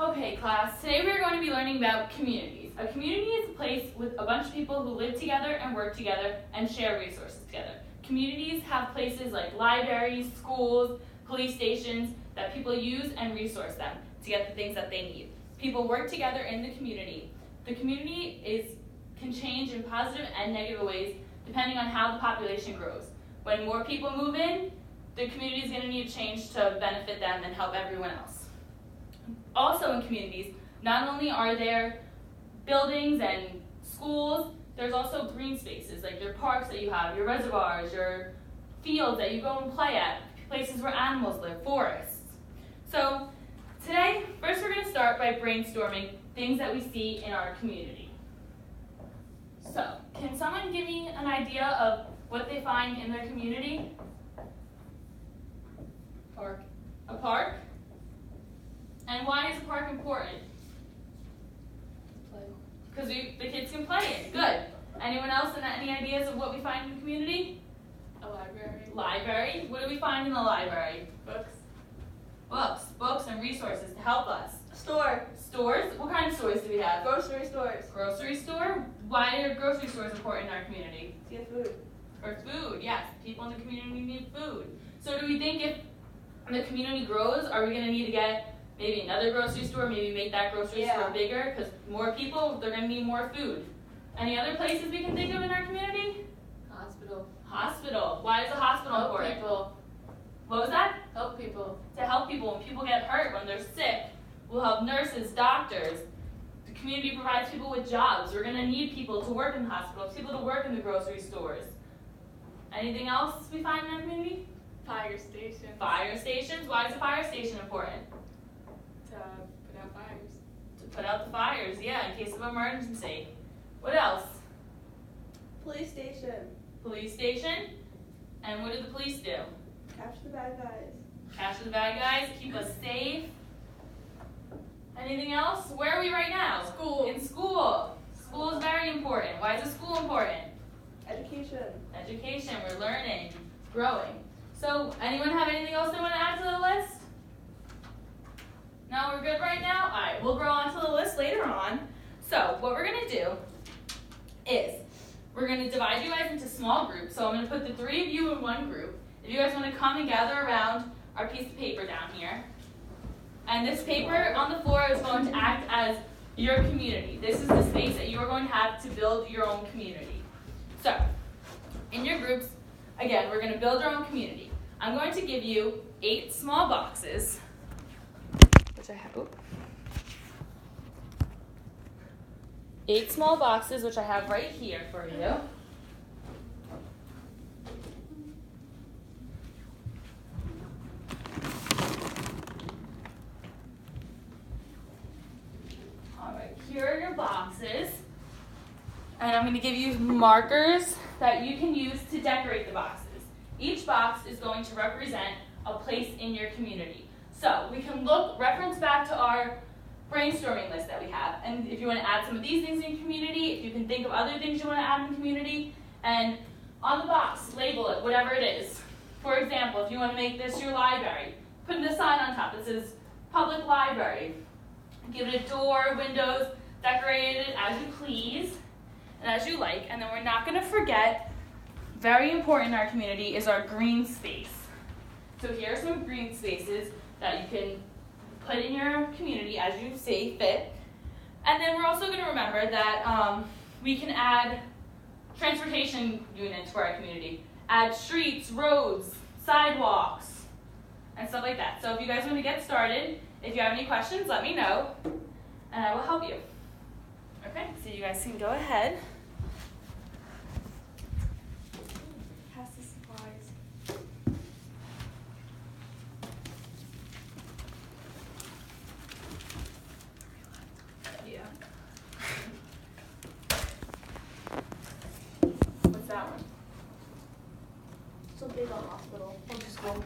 Okay, class, today we're going to be learning about communities. A community is a place with a bunch of people who live together and work together and share resources together. Communities have places like libraries, schools, police stations that people use and resource them to get the things that they need. People work together in the community. The community can change in positive and negative ways depending on how the population grows. When more people move in, the community is going to need to change to benefit them and help everyone else. Also in communities, not only are there buildings and schools, there's also green spaces, like your parks that you have, your reservoirs, your fields that you go and play at, places where animals live, forests. So today, first we're going to start by brainstorming things that we see in our community. So, can someone give me an idea of what they find in their community? Park. A park? And why is a park important? Play. Because the kids can play it. Good. Anyone else and any ideas of what we find in the community? A library. Library. What do we find in the library? Books. Books. Books and resources to help us. Store. Stores. What kind of stores do we have? Grocery stores. Grocery store. Why are grocery stores important in our community? To get food. For food, yes. People in the community need food. So do we think if the community grows, are we going to need to get maybe another grocery store, maybe make that grocery store bigger? Because more people, they're going to need more food. Any other places we can think of in our community? Hospital. Hospital. Why is a hospital Help important? people. What was that? Help people. To help people when people get hurt, when they're sick. We'll have nurses, doctors. The community provides people with jobs. We're going to need people to work in hospitals, people to work in the grocery stores. Anything else we find in our community? Fire station. Fire stations. Why is a fire station important? To put out fires. To put out the fires, yeah, in case of emergency. What else? Police station. Police station. And what do the police do? Capture the bad guys. Capture the bad guys, keep us safe. Anything else? Where are we right now? School. In school. School is very important. Why is a school important? Education. Education, we're learning, growing. So, anyone have anything else they want to add to the list? No, we're good right now? All right, we'll grow onto the list later on. So, what we're going to do is we're going to divide you guys into small groups. So, I'm going to put the three of you in one group. If you guys want to come and gather around our piece of paper down here. And this paper on the floor is going to act as your community. This is the space that you are going to have to build your own community. So, in your groups, again, we're going to build our own community. I'm going to give you 8 small boxes, which I have. 8 small boxes, which I have right here for you. All right, here are your boxes. And I'm going to give you markers that you can use to decorate the boxes. Each box is going to represent a place in your community. So we can reference back to our brainstorming list that we have. And if you want to add some of these things in your community, if you can think of other things you want to add in the community, and on the box, label it, whatever it is. For example, if you want to make this your library, put a sign on top that says public library. Give it a door, windows, decorate it as you please and as you like. And then we're not going to forget, very important in our community, is our green space. So here are some green spaces that you can put in your community as you see fit. And then we're also going to remember that we can add transportation units for our community. Add streets, roads, sidewalks, and stuff like that. So if you guys want to get started, if you have any questions, let me know, and I will help you. Okay, so you guys can go ahead. Pass the supplies. Yeah. What's that one? Something about hospital. We'll just go.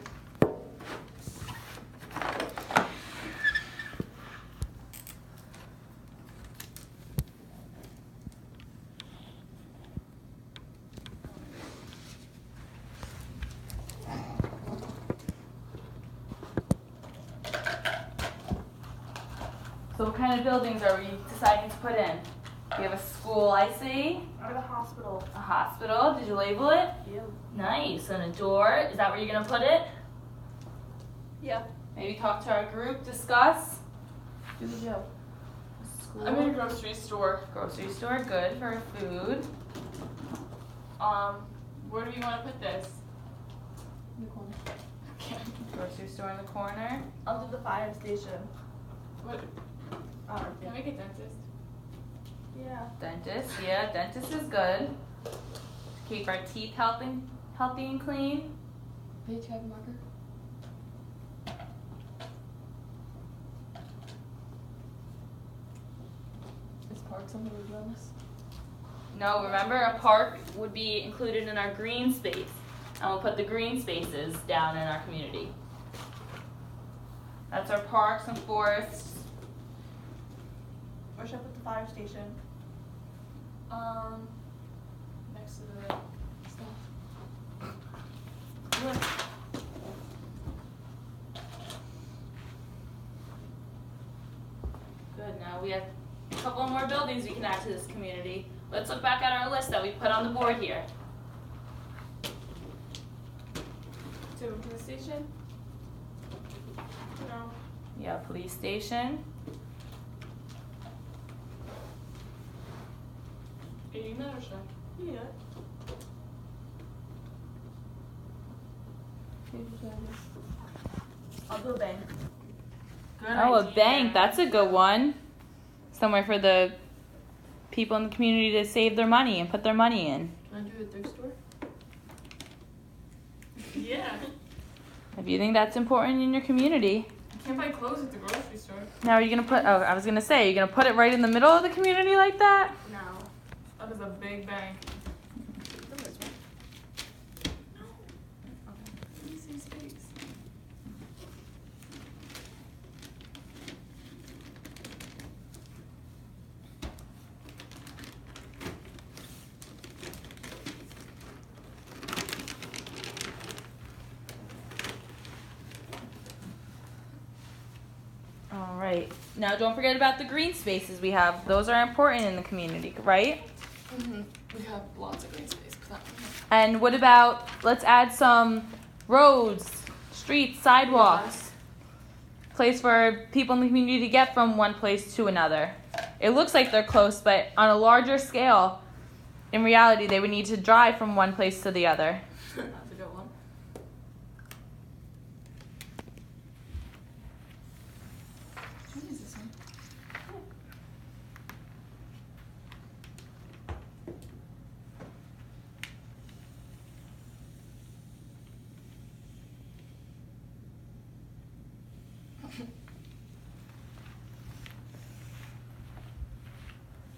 So what kind of buildings are we deciding to put in? We have a school, I see. Or the hospital. A hospital. Did you label it? Yeah. Nice. And a door. Is that where you're going to put it? Yeah. Maybe talk to our group, discuss. Do the job. School. I'm in a grocery store. Grocery store, good for food. Where do we want to put this? In the corner. Okay. Grocery store in the corner. I'll do the fire station. What? Can we get dentist? Yeah. Dentist, yeah, dentist is good. Keep our teeth healthy and clean. They each have a marker. Is parks on the road on this? No, remember a park would be included in our green space. And we'll put the green spaces down in our community. That's our parks and forests. Where should I put the fire station? Next to the stuff. Good, now we have a couple more buildings we can add to this community. Let's look back at our list that we put on the board here. To a police station? No. Yeah, police station. 89 or so? Yeah. I'll do a bank. Good Oh, a idea. bank, that's a good one. Somewhere for the people in the community to save their money and put their money in. Can I do a thrift store? Yeah. If you think that's important in your community. You can't buy clothes at the grocery store. Now are you gonna put, I was gonna say, you're gonna put it right in the middle of the community like that? No. That is a big bank. Let me see space. All right. Now don't forget about the green spaces we have. Those are important in the community, right? Mm-hmm. We have lots of green space. Put that one here. And what about, let's add some roads, streets, sidewalks. Place for people in the community to get from one place to another. It looks like they're close, but on a larger scale, in reality, they would need to drive from one place to the other. That's a good one. What is this one?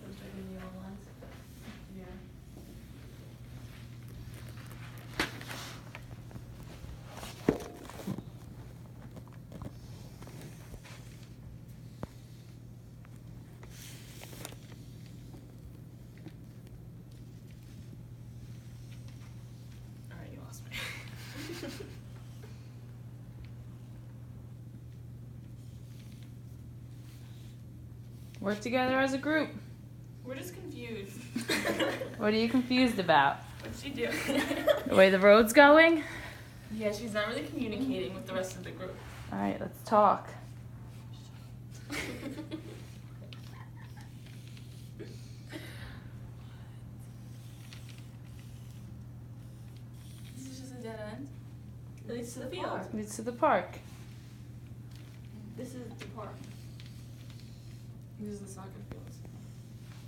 Those are the yellow ones. Yeah. All right, you lost me. Work together as a group. We're just confused. What are you confused about? What'd she do? The way the road's going? Yeah, she's not really communicating with the rest of the group. All right, let's talk. This is just a dead end. It leads to the field. Leads to the park. This is the park. This is the soccer fields.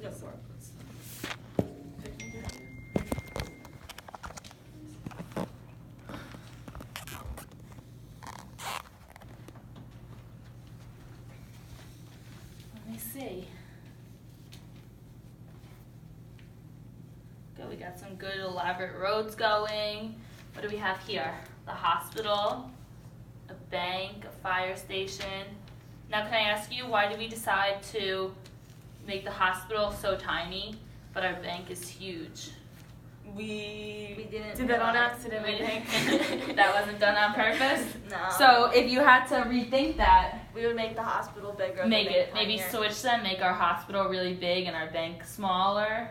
Yes, sir. Picnic area. Let me see. Good, we got some good elaborate roads going. What do we have here? The hospital, a bank, a fire station. Now can I ask you, why did we decide to make the hospital so tiny, but our bank is huge? We didn't did that on realize. accident, I think. That wasn't done on purpose? No. So if you had to rethink that, We would make the hospital bigger. Make the it, bank maybe tinier. switch them, make our hospital really big and our bank smaller.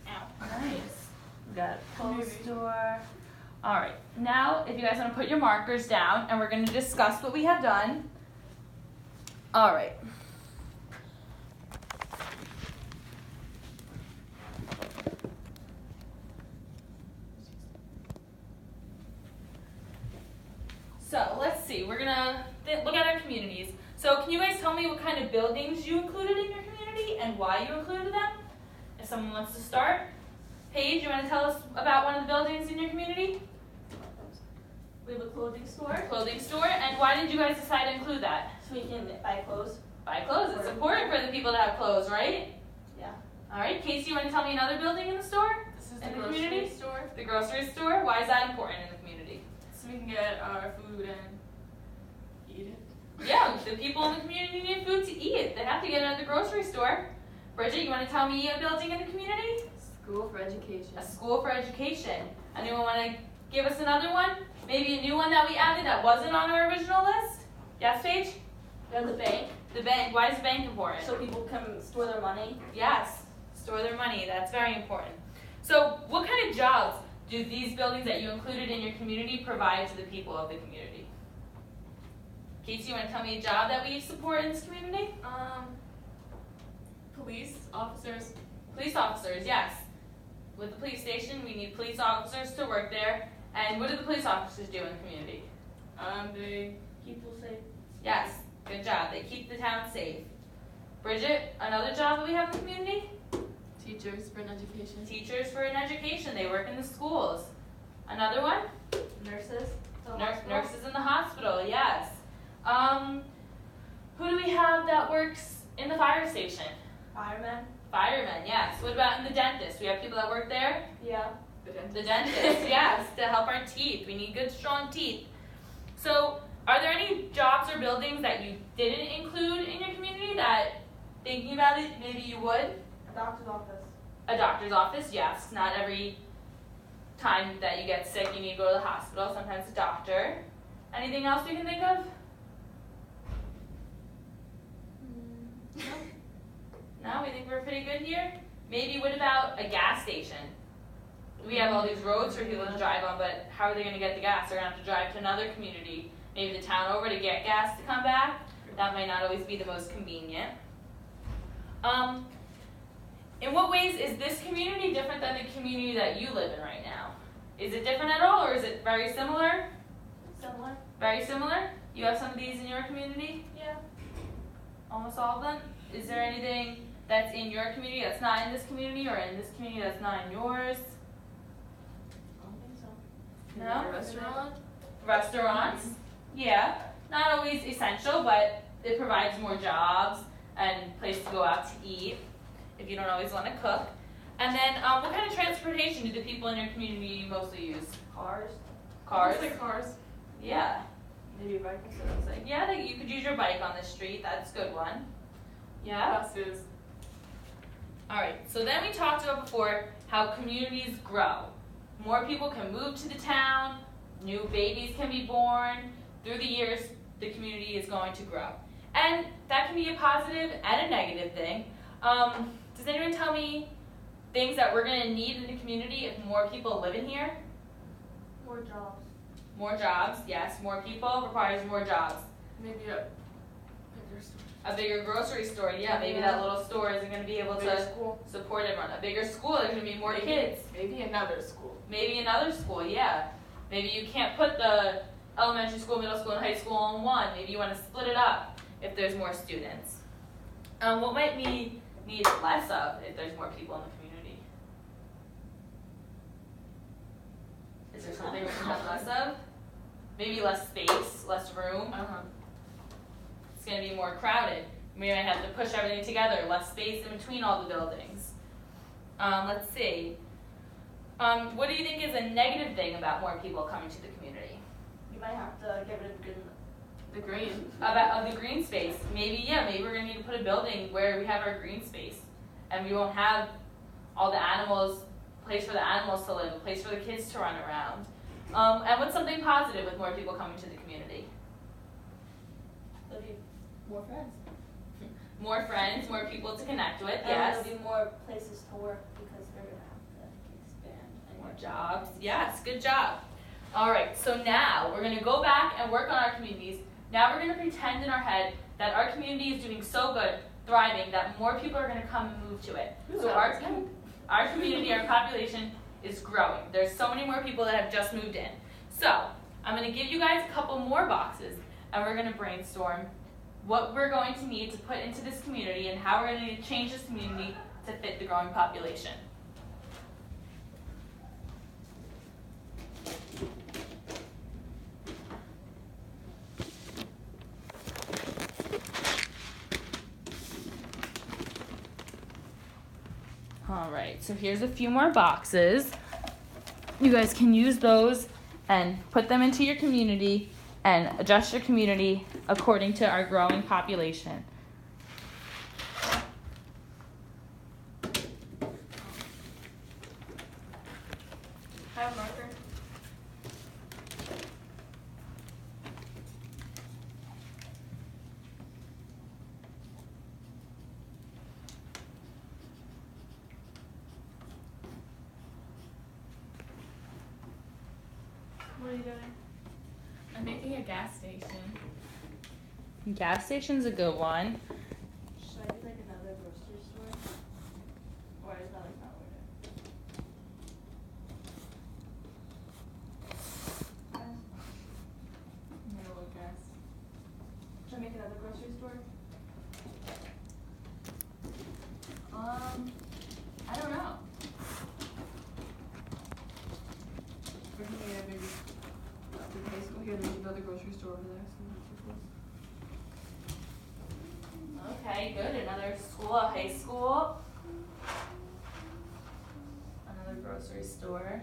Ow. Nice. We got a clothes store. Alright, now if you guys want to put your markers down and we're going to discuss what we have done. Alright. So let's see, we're gonna look at our communities. So can you guys tell me what kind of buildings you included in your community and why you included them? If someone wants to start. Paige, you want to tell us about one of the buildings in your community? We have a clothing store, Clothing store, and why did you guys decide to include that? so we can buy clothes. Buy clothes, it's important for the people to have clothes, right? Yeah. Alright, Casey, you want to tell me another building in the store? This is In the the grocery community? store, The grocery store, why is that important in the community? so we can get our food and eat it. Yeah, the people in the community need food to eat. They have to get it at the grocery store. Bridget, you want to tell me a building in the community? School for education. A school for education. Anyone want to give us another one? Maybe a new one that we added that wasn't on our original list? Yes, Paige? We have the bank, The bank. Why is the bank important? so people can store their money. Yes, store their money. That's very important. So, what kind of jobs do these buildings that you included in your community provide to the people of the community? Casey, you want to tell me a job that we support in this community? Police officers. Police officers, yes. With the police station, we need police officers to work there. And what do the police officers do in the community? They People say, Yes, good job. They keep the town safe. Bridget, another job that we have in the community? teachers for an education. Teachers for an education. They work in the schools. Another one? nurses. to the hospital. Nurses in the hospital, yes. Who do we have that works in the fire station? Firemen. Firemen, yes. What about in the dentist? We have people that work there? Yeah. The dentist, yes, to help our teeth. We need good, strong teeth. So, are there any jobs or buildings that you didn't include in your community that, thinking about it, maybe you would? A doctor's office. A doctor's office, yes. Not every time that you get sick you need to go to the hospital. Sometimes a doctor. Anything else we can think of? No, we think we're pretty good here. Maybe what about a gas station? We have all these roads for people to drive on, but how are they going to get the gas? They're going to have to drive to another community, maybe the town over, to get gas to come back. That might not always be the most convenient. In what ways is this community different than the community that you live in right now? Is it different at all, or is it very similar? Similar. Very similar? You have some of these in your community? Yeah. Almost all of them? Is there anything that's in your community that's not in this community, or in this community that's not in yours? I don't think so. No? Restaurant. Restaurants? Yeah. Not always essential, but it provides more jobs and place to go out to eat if you don't always want to cook. And then, what kind of transportation do the people in your community mostly use? Cars. Cars? Looks like cars. Yeah. Maybe a bike. So it's like, yeah, you could use your bike on the street. That's a good one. Yeah? Buses. Alright, so then we talked about before how communities grow. More people can move to the town, new babies can be born. Through the years, the community is going to grow. And that can be a positive and a negative thing. Does anyone tell me things that we're going to need in the community if more people live in here? More jobs. More jobs, yes. More people requires more jobs. Maybe a bigger store. A bigger grocery store, yeah, maybe that little store isn't going to be able Bigger to school. support everyone. A bigger school, there's going to be more Maybe. kids. Maybe another school. Maybe another school, yeah. Maybe you can't put the elementary school, middle school, and high school in one. Maybe you want to split it up if there's more students. What might we need less of if there's more people in the community? Is there something we can have less of? Maybe less space, less room. It's going to be more crowded. We might have to push everything together, less space in between all the buildings. Let's see. What do you think is a negative thing about more people coming to the community? You might have to get rid of The green. About the green space. Maybe we're going to need to put a building where we have our green space. And we won't have all the animals, place for the animals to live, a place for the kids to run around. And what's something positive with more people coming to the community? There'll be more friends. More friends, more people to connect with, And yes. there'll be more places to work because they're gonna have to expand. And More jobs, yes, good job. All right, so now we're gonna go back and work on our communities. Now we're gonna pretend in our head that our community is doing so good, thriving, that more people are gonna come and move to it. So our community, our population is growing. There's so many more people that have just moved in. So I'm gonna give you guys a couple more boxes and we're gonna brainstorm what we're going to need to put into this community and how we're going to change this community to fit the growing population. All right, so here's a few more boxes. You guys can use those and put them into your community and adjust your community according to our growing population. Have a marker. What are you doing? I'm making a gas station. Gas station's a good one. Should I do like another grocery store? Or is that like not what it I'm gonna look gas. Should I make another grocery store? I don't know. We're gonna get a big high school here. There's another grocery store over there, so not too close. Okay, good. Another school, a high school. Another grocery store.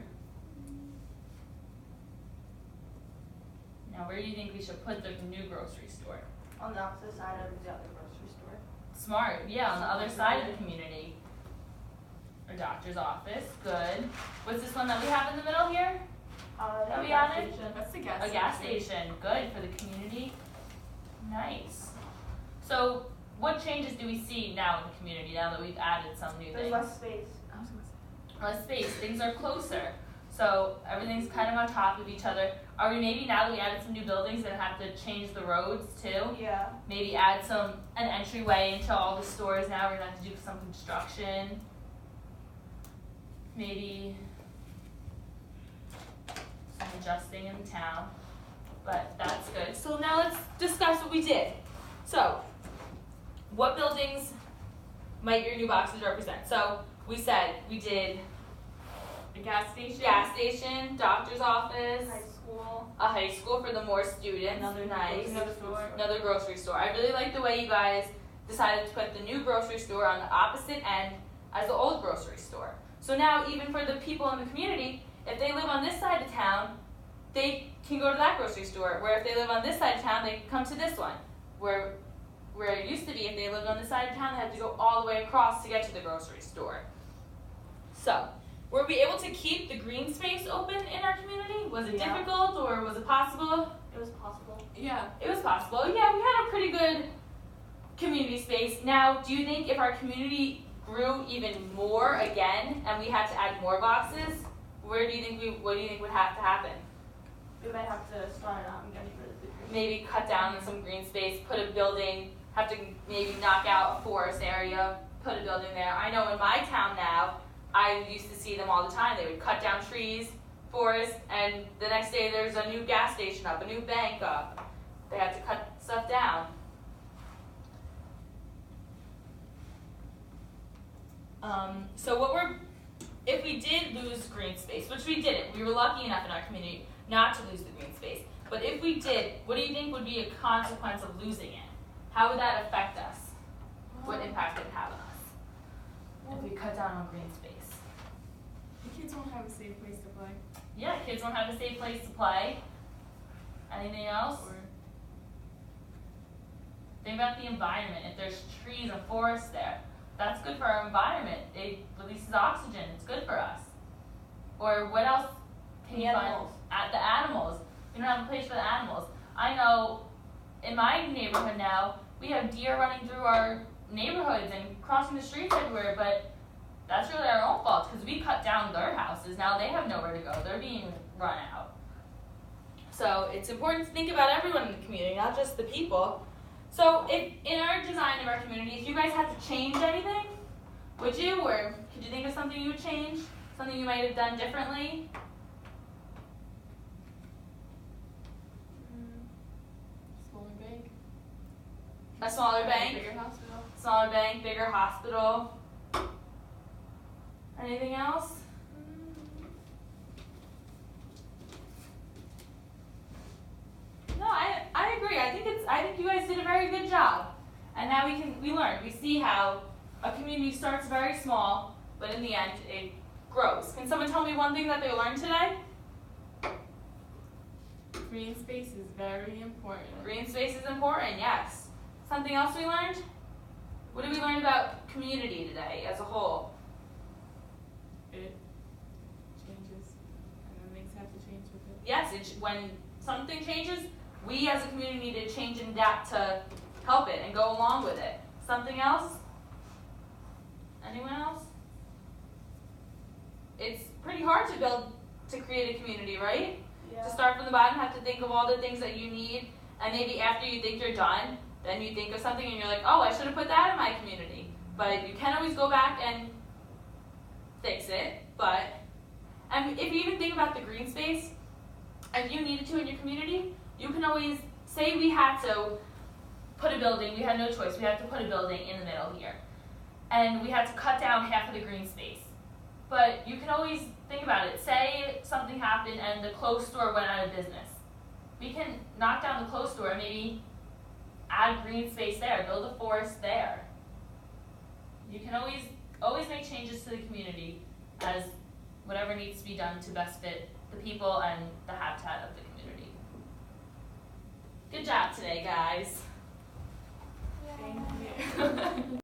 Now, where do you think we should put the new grocery store? On the opposite side of the other grocery store. Smart. Yeah, on the other side of the community. A doctor's office. Good. What's this one that we have in the middle here? That we gas added? station. That's the gas A gas station. Good for the community. Nice. So, what changes do we see now in the community now that we've added some new There's things? less space. I was gonna say. Less space. Things are closer. So everything's kind of on top of each other. Are we maybe now that we added some new buildings gonna have to change the roads too? Yeah. Maybe add an entryway into all the stores now. We're gonna have to do some construction. Maybe some adjusting in the town. But that's good. So now let's discuss what we did. So, what buildings might your new boxes represent? So we said we did A gas station. gas station, doctor's office, High school. a high school for the more students. Another nice. Another store. Another grocery store. I really like the way you guys decided to put the new grocery store on the opposite end as the old grocery store. So now even for the people in the community, if they live on this side of town, they can go to that grocery store. Where if they live on this side of town, they can come to this one. Where it used to be, if they lived on this side of town, they had to go all the way across to get to the grocery store. So, were we able to keep the green space open in our community? Was it Yeah. difficult or was it possible? It was possible. Yeah. It was possible. Yeah, we had a pretty good community space. Now, do you think if our community grew even more again and we had to add more boxes, what do you think would have to happen? We might have to start it out and get rid of the green. Maybe cut down on some green space, put a building, have to maybe knock out a forest area, put a building there. I know in my town now, I used to see them all the time. They would cut down trees, forest, and the next day there's a new gas station up, a new bank up. They had to cut stuff down. If we did lose green space, which we didn't, we were lucky enough in our community not to lose the green space. But if we did, what do you think would be a consequence of losing it? How would that affect us? What impact would it have on us if we cut down on green space? The kids won't have a safe place to play. Yeah, kids won't have a safe place to play. Anything else? Or Think about the environment. If there's trees and forests there, that's good for our environment. It releases oxygen. It's good for us. Or what else can The you animals. find? The animals. We don't have a place for the animals. I know in my neighborhood now, we have deer running through our neighborhoods and crossing the streets everywhere, but that's really our own fault because we cut down their houses. Now they have nowhere to go. They're being run out. So it's important to think about everyone in the community, not just the people. So if in our design of our community, if you guys had to change anything, would you, or could you think of something you would change? Something you might have done differently? Smaller bank. A smaller bank? Bigger hospital. Smaller bank, bigger hospital. Anything else? No, I agree. I think you guys did a very good job. And now we learned. We see how a community starts very small, but in the end it grows. Can someone tell me one thing that they learned today? Green space is very important. Green space is important, yes. Something else we learned? What did we learn about community today as a whole? It changes, and then things have to change with it. Yes, when something changes, we as a community need to change and adapt to help it and go along with it. Something else? Anyone else? It's pretty hard to create a community, right? To start from the bottom, have to think of all the things that you need, and maybe after you think you're done, then you think of something and you're like, oh, I should have put that in my community. But you can always go back and fix it. And if you even think about the green space, if you needed to in your community, you can always, say we had to put a building, we had no choice, we had to put a building in the middle here. And we had to cut down half of the green space. But you can always think about it. Say something happened and the clothes store went out of business. We can knock down the clothes store and maybe add green space there, build a forest there. You can always make changes to the community as whatever needs to be done to best fit the people and the habitat of the community. Good job today, guys. Thank you.